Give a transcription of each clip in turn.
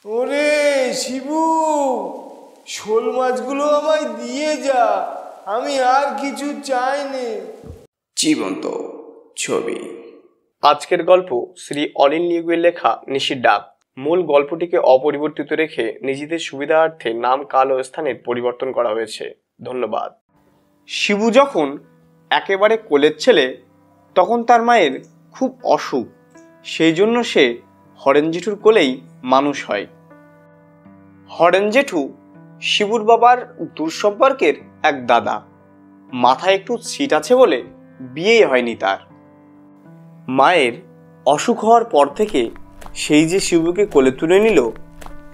ওরে শিবু, শোল মাছগুলো আমায় দিয়ে যা, আমি আর কিছু চাই নে। জীবন্ত ছবি। আজকের গল্প শ্রী অনিল নিয়োগের লেখা নিশির ডাক। মূল গল্পটিকে অপরিবর্তিত রেখে নিজেদের সুবিধার্থে নাম, কাল ও স্থানের পরিবর্তন করা হয়েছে। ধন্যবাদ। শিবু যখন একেবারে কোলের ছেলে, তখন তার মায়ের খুব অসুখ, সেই জন্য সে হরেন জেঠুর কোলেই মানুষ হয়। হরেন জেঠু শিবুর বাবার দূর সম্পর্কের এক দাদা। মাথায় একটু ছিট আছে বলে বিয়েই হয়নি তার। মায়ের অসুখ হওয়ার পর থেকে সেই যে শিবুকে কোলে তুলে নিল,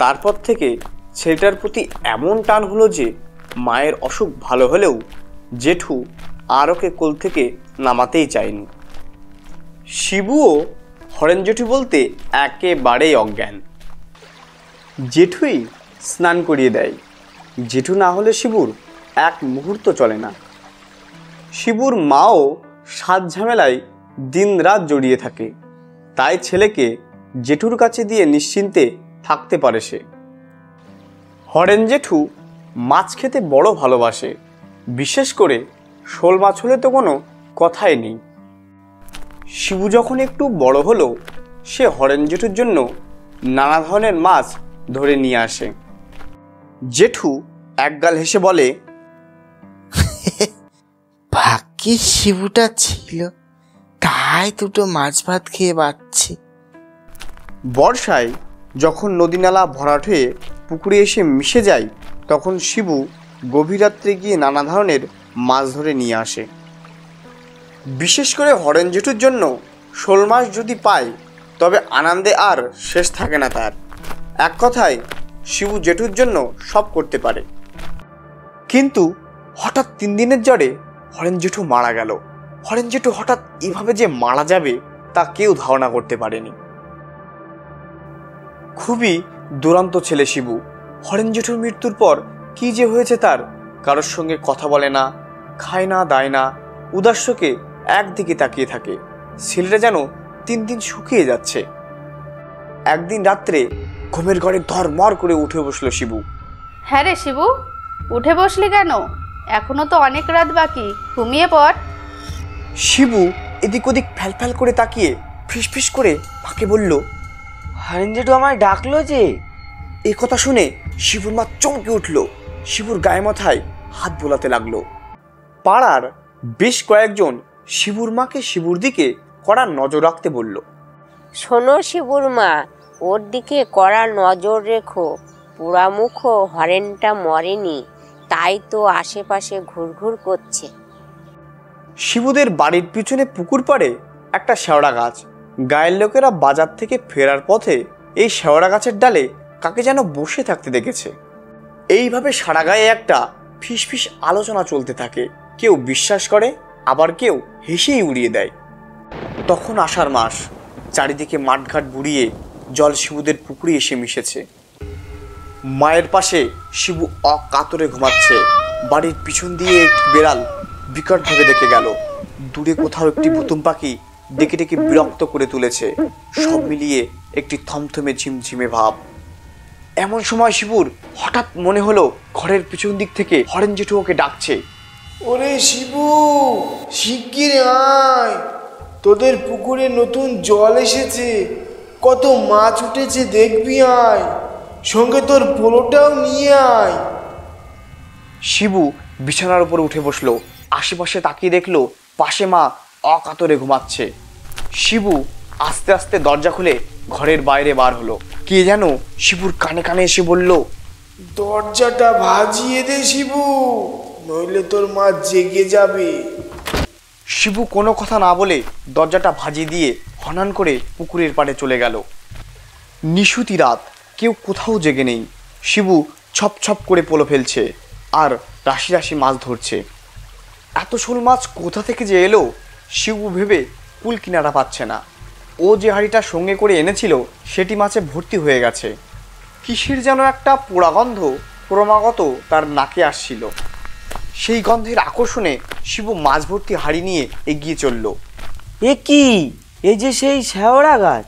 তারপর থেকে ছেলেটার প্রতি এমন টান হলো যে মায়ের অসুখ ভালো হলেও জেঠু আর ওকে কোল থেকে নামাতেই চায়নি। শিবুও হরেন জেঠু বলতে একেবারেই অজ্ঞান। জেঠুই স্নান করিয়ে দেয়। জেঠু না হলে শিবুর এক মুহূর্ত চলে না। শিবুর মাও সাত ঝামেলায় দিন রাত জড়িয়ে থাকে, তাই ছেলেকে জেঠুর কাছে দিয়ে নিশ্চিন্তে থাকতে পারে সে। হরেন জেঠু মাছ খেতে বড় ভালোবাসে, বিশেষ করে শোল মাছ হলে তো কোনো কথাই নেই। শিবু যখন একটু বড় হলো, সে হরেন জেঠুর জন্য নানা ধরনের মাছ ধরে নিয়ে আসে। জেঠু একগাল হেসে বলে, ভাগ্যে শিবুটা ছিল, তাই দুটো মাছ ভাত খেয়ে বাঁচছি। বর্ষায় যখন নদী নালা ভরাট হয়ে পুকুরে এসে মিশে যায়, তখন শিবু গভীর রাত্রে গিয়ে নানা ধরনের মাছ ধরে নিয়ে আসে। বিশেষ করে হরেন জেঠুর জন্য শোল মাছ যদি পায়, তবে আনন্দে আর শেষ থাকে না তার। এক কথায় শিবু জেঠুর জন্য সব করতে পারে। কিন্তু হঠাৎ 3 দিনের জ্বরে হরেন জেঠু মারা গেল। হরেন জেঠু হঠাৎ এভাবে যে মারা যাবে তা কেউ ধারণা করতে পারেনি। খুবই দুরন্ত ছেলে শিবু। হরেন জেঠুর মৃত্যুর পর কি যে হয়েছে তার, কারোর সঙ্গে কথা বলে না, খায় না, দায় না, উদাস্যকে একদিকে তাকিয়ে থাকে। ছেলেটা যেন 3 দিন শুকিয়ে যাচ্ছে। একদিন রাত্রে ঘুমের ঘরে ধরমর করে উঠে বসলো শিবু। হ্যাঁ রে শিবু, উঠে বসলি কেন? এখনো তো অনেক রাত বাকি, ঘুমিয়ে পড়। শিবু এদিক ওদিক ফ্যাল করে তাকিয়ে ফিস করে মাকে বলল, হরেন জেঠু আমায় ডাকলো যে। এই কথা শুনে শিবুর মা চমকে উঠল। শিবুর গায়ে মাথায় হাত বোলাতে লাগলো। পাড়ার বেশ কয়েকজন শিবুর মাকে শিবুর দিকে কড়া নজর রাখতে বলল। শোনো শিবুর মা, ওর দিকে কড়া নজর রেখো। পোড়ামুখ হরেনটা মরেনি, তাই তো আশেপাশে ঘুরঘুর করছে। শিবুদের বাড়ির পিছনে পুকুর পাড়ে একটা শেওড়া গাছ। গায়ের লোকেরা বাজার থেকে ফেরার পথে এই শেওড়া গাছের ডালে কাকে যেন বসে থাকতে দেখেছে। এইভাবে সারা গায়ে একটা ফিসফিস আলোচনা চলতে থাকে। কেউ বিশ্বাস করে, আবার কেউ হেসেই উড়িয়ে দেয়। তখন আষাঢ় মাস, চারিদিকে মাঠঘাট বুড়িয়ে জল শিবুদের পুকুরে এসে মিশেছে। মায়ের পাশে শিবু অকাতরে ঘুমাচ্ছে। বাড়ির পিছন দিয়ে একটি বেড়াল বিকটভাবে ডেকে গেল। দূরে কোথাও একটি ভুতুম পাখি ডেকে ডেকে বিরক্ত করে তুলেছে। সব মিলিয়ে একটি থমথমে ঝিমঝিমে ভাব। এমন সময় শিবুর হঠাৎ মনে হলো ঘরের পিছন দিক থেকে হরেন জেঠু ওকে ডাকছে। ওরে শিবু, শিগগির আয়, তোদের পুকুরে নতুন জল এসেছে, কত মাছ উঠেছে দেখবি, আয়, সঙ্গে তোর পোলোটাও নিয়ে আয়। শিবু বিছানার উপর উঠে বসলো। আশেপাশে তাকিয়ে দেখলো পাশে মা অকাতরে ঘুমাচ্ছে। শিবু আস্তে আস্তে দরজা খুলে ঘরের বাইরে বার হলো। কে যেন শিবুর কানে কানে এসে বলল, দরজাটা ভাজিয়ে দে শিবু, নইলে তোর মা জেগে যাবে। শিবু কোনো কথা না বলে দরজাটা ভাজিয়ে দিয়ে হনান করে পুকুরের পাড়ে চলে গেল। নিশুতি রাত, কেউ কোথাও জেগে নেই। শিবু ছপ ছপ করে পোলো ফেলছে আর রাশি রাশি মাছ ধরছে। এত শোল মাছ কোথা থেকে যে এলো, শিবু ভেবে কুল কিনারা পাচ্ছে না। ও যে হাঁড়িটা সঙ্গে করে এনেছিল সেটি মাছে ভর্তি হয়ে গেছে। কিসের যেন একটা পোড়া গন্ধ ক্রমাগত তার নাকে আসছিল। সেই গন্ধের আকর্ষণে শিবু মাছ ভর্তি হাঁড়ি নিয়ে এগিয়ে চলল। এ কি, এই যে সেই শেওড়া গাছ।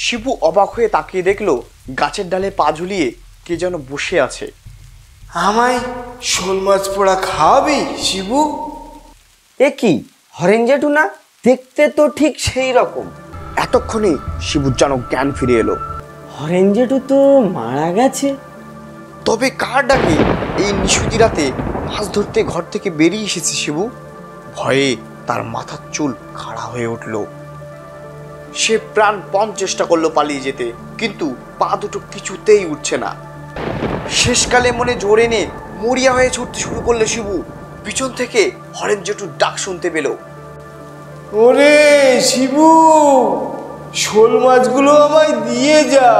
শিবু অবাক হয়ে তাকিয়ে দেখলো গাছের ডালে পা ঝুলিয়ে কে যেন বসে আছে। আমায় শোল মাছ পোড়া খাওয়াবি শিবু? এ কি, হরেন জেঠু না? দেখতে তো ঠিক সেই রকম। এতক্ষণে শিবুর যেন জ্ঞান ফিরে এলো। হরেন জেঠু তো মারা গেছে। তবে কার ডাকে এই নিশুতি রাতে মাছ ধরতে ঘর থেকে বেরিয়ে এসেছে শিবু? ভয়ে তার মাথার চুল খাড়া হয়ে উঠল। সে প্রাণপণ চেষ্টা করলো পালিয়ে যেতে, কিন্তু পা দুটো কিছুতেই উঠছে না। শেষকালে মনে জোর এনে মরিয়া হয়ে ছুটতে শুরু করলো শিবু। পিছন থেকে হরেন জেঠুর ডাক শুনতে পেল। ওরে শিবু, শোল মাছগুলো আমায় দিয়ে যা,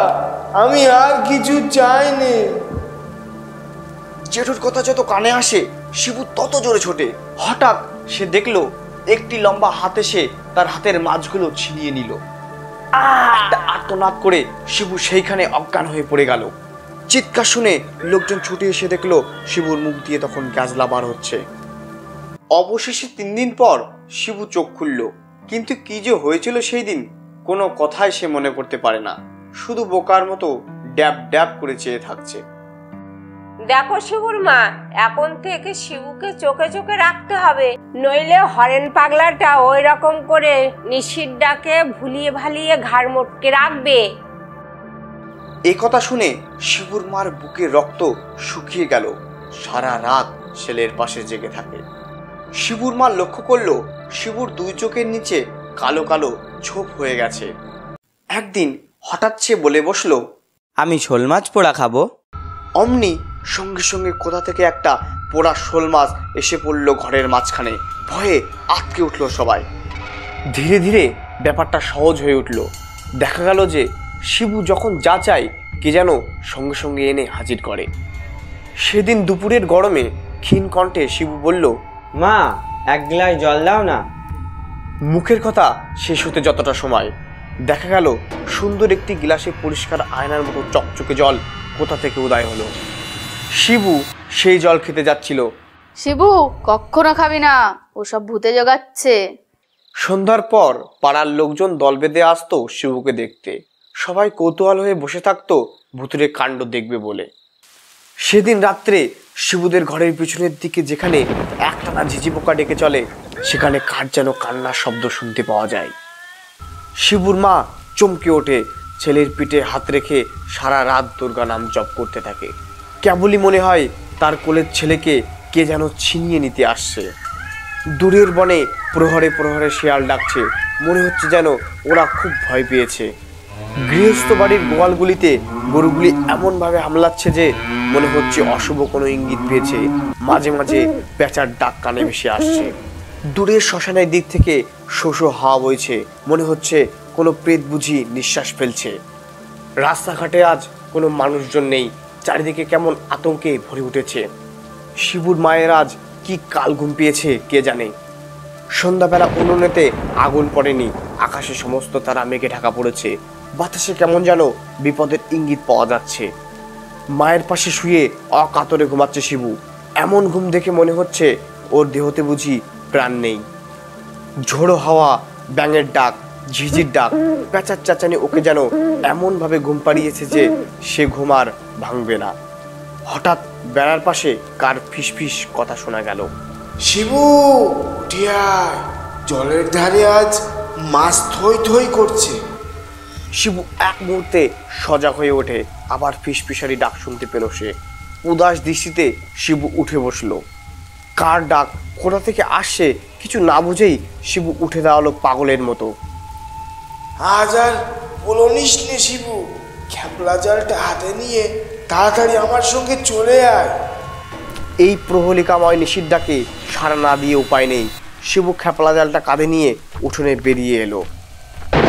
আমি আর কিছু চাই নে। জেঠুর কথা যত কানে আসে শিবু তত জোরে ছোটে। হঠাৎ সে দেখলো একটি লম্বা হাত এসে তার হাতের মাছগুলো ছিনিয়ে নিল। একটা আর্তনাদ করে শিবু সেইখানে অজ্ঞান হয়ে পড়ে গেল। চিৎকার শুনে লোকজন ছুটে এসে দেখলো শিবুর মুখ দিয়ে তখন গ্যাজলা বার হচ্ছে। অবশেষে 3 দিন পর শিবু চোখ খুলল, কিন্তু কি যে হয়েছিল সেই দিন কোনো কথাই সে মনে করতে পারে না। শুধু বোকার মতো ড্যাব ড্যাব করে চেয়ে থাকছে। দেখো শিবুর মা, এখন থেকে শিবুকে চোখে চোখে রাখতে হবে, নইলে হরেন পাগলাটা ওই রকম করে নিশির ডাকে ভুলিয়ে ভালিয়ে ঘাড় মোটকে রাখবে। এ কথা শুনে শিবুর মার বুকের রক্ত শুকিয়ে গেল। সারা রাত ছেলের পাশে জেগে থাকে। শিবুর মা লক্ষ্য করলো শিবুর 2 চোখের নিচে কালো কালো ছোপ হয়ে গেছে। একদিন হঠাৎ সে বলে বসলো, আমি শোল মাছ পোড়া খাবো। অমনি সঙ্গে সঙ্গে কোথা থেকে একটা পোড়া শোল মাছ এসে পড়লো ঘরের মাঝখানে। ভয়ে আটকে উঠলো সবাই। ধীরে ধীরে ব্যাপারটা সহজ হয়ে উঠল। দেখা গেল যে শিবু যখন যা চায় কে যেন সঙ্গে সঙ্গে এনে হাজির করে। সেদিন দুপুরের গরমে ক্ষীণ কণ্ঠে শিবু বলল, মা, 1 গ্লাস জল দাও না। মুখের কথা শেষ হতে যতটা সময় দেখা গেল সুন্দর একটি গ্লাসে পরিষ্কার আয়নার মতো চকচকে জল কোথা থেকে উদয় হলো। শিবু সেই জল খেতে যাচ্ছিল। শিবু, কখনো খাবি না, ওসব ভূতে জোগাচ্ছে। সন্ধ্যার পর পাড়ার লোকজন দল বেঁধে আসতো শিবুকে দেখতে। সবাই কৌতূহল হয়ে বসে থাকতো ভূতের কাণ্ড দেখবে বলে। সেদিন রাত্রে শিবুদের ঘরের পিছনের দিকে যেখানে একটানা ঝিঝি পোকা ডেকে চলে, সেখানে কার যেন কান্নার শব্দ শুনতে পাওয়া যায়। শিবুর মা চমকে ওঠে, ছেলের পিঠে হাত রেখে সারা রাত দুর্গা নাম জপ করতে থাকে। কেবলই মনে হয় তার কোলের ছেলেকে কে যেন ছিনিয়ে নিতে আসছে। দূরের বনে প্রহরে প্রহরে শিয়াল ডাকছে, মনে হচ্ছে যেন ওরা খুব ভয় পেয়েছে। গৃহস্থ বাড়ির গোয়ালগুলিতে গরুগুলি এমনভাবে হামলাচ্ছে যে মনে হচ্ছে অশুভ কোনো ইঙ্গিত পেয়েছে। মাঝে মাঝে পেঁচার ডাক কানে ভেসে আসছে। দূরের শ্মশানের দিক থেকে শোষ হাওয়া বইছে, মনে হচ্ছে কোনো প্রেত বুঝি নিঃশ্বাস ফেলছে। রাস্তাঘাটে আজ কোনো মানুষজন নেই, চারিদিকে কেমন আতঙ্কে ভরে উঠেছে। শিবুর মায়ের আজ কি কাল ঘুম পেয়েছে কে জানে। সন্ধ্যাবেলা উনুনেতে আগুন পড়েনি, আকাশে সমস্ত তারা মেঘে ঢাকা পড়েছে। বাতাসে কেমন যেন বিপদের ইঙ্গিত পাওয়া যাচ্ছে। মায়ের পাশে শুয়ে অকাতরে ঘুমাচ্ছে শিবু। এমন ঘুম দেখে মনে হচ্ছে ওর দেহতে বুঝি প্রাণ নেই। ঝোড়ো হাওয়া, ব্যাঙের ডাক, ঝিঝির ডাক, পেঁচার চাচানি ওকে যেন এমনভাবে ঘুম পাড়িয়েছে যে সে ঘুম আর ভাঙবে না। হঠাৎ বেড়ার পাশে কার ফিসফিস কথা শোনা গেল। শিবু, উঠে আয়, জলের ধারে আজ মাছ থই থই করছে। শিবু এক মুহূর্তে সজাগ হয়ে ওঠে, আবার ফিসফিসারি ডাক শুনতে পেল সে। উদাস দৃষ্টিতে শিবু উঠে বসলো। কার ডাক কোথা থেকে আসছে কিছু না বুঝেই শিবু উঠে দাঁড়ালো পাগলের মতো। আজ আর বলনিস নে শিবু, খেপলা জালটা হাতে নিয়ে তাড়াতাড়ি আমার সঙ্গে চলে আয়। এই প্রহলিকাময় নিশির ডাকে সাড়া না দিয়ে উপায় নেই। শিবু খেপলা জালটা কাঁধে নিয়ে উঠোনে বেরিয়ে এলো।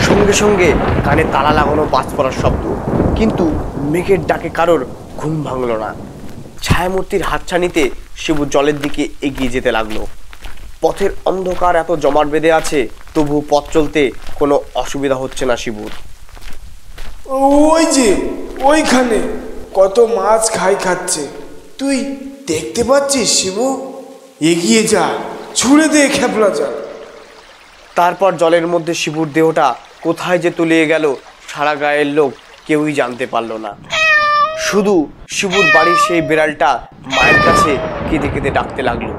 সঙ্গে সঙ্গে কানে তালা লাগানো বাজ পড়ার শব্দ, কিন্তু মেঘের ডাকে কারোর ঘুম ভাঙল না। ছায়ামূর্তির হাতছানিতে শিবু জলের দিকে এগিয়ে যেতে লাগলো। পথের অন্ধকার এত জমাট বেঁধে আছে, তবু পথ চলতে কোনো অসুবিধা হচ্ছে না শিবুর। ওই যে ওইখানে কত মাছ খাচ্ছে, তুই দেখতে পাচ্ছিস শিবু? এগিয়ে যা, ছুঁড়ে দে খেপলা জাল। তারপর জলের মধ্যে শিবুর দেহটা কোথায় যে তলিয়ে গেল, সারা গায়ের লোক কেউই জানতে পারল না। শুধু শিবুর বাড়ির সেই বিড়ালটা মায়ের কাছে কেঁদে কেঁদে ডাকতে লাগলো।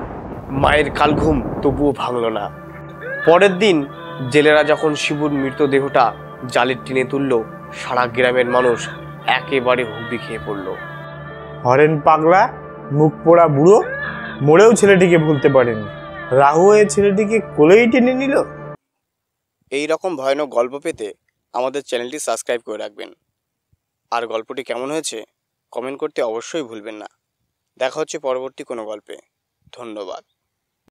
মায়ের কালঘুম তবুও ভাঙল না। পরের দিন জেলেরা যখন শিবুর মৃতদেহটা জালের টেনে তুলল, সারা গ্রামের মানুষ একেবারে হুমড়ি খেয়ে পড়ল। হরেন পাগলা, মুখ পোড়া বুড়ো, মরেও ছেলেটিকে ভুলতে পারেনি। রাহু হয়ে ছেলেটিকে কোলেই টেনে নিল। এই রকম ভয়ানক গল্প পেতে আমাদের চ্যানেলটি সাবস্ক্রাইব করে রাখবেন। আর গল্পটি কেমন হয়েছে কমেন্ট করতে অবশ্যই ভুলবেন না। দেখা হচ্ছে পরবর্তী কোনো গল্পে। ধন্যবাদ।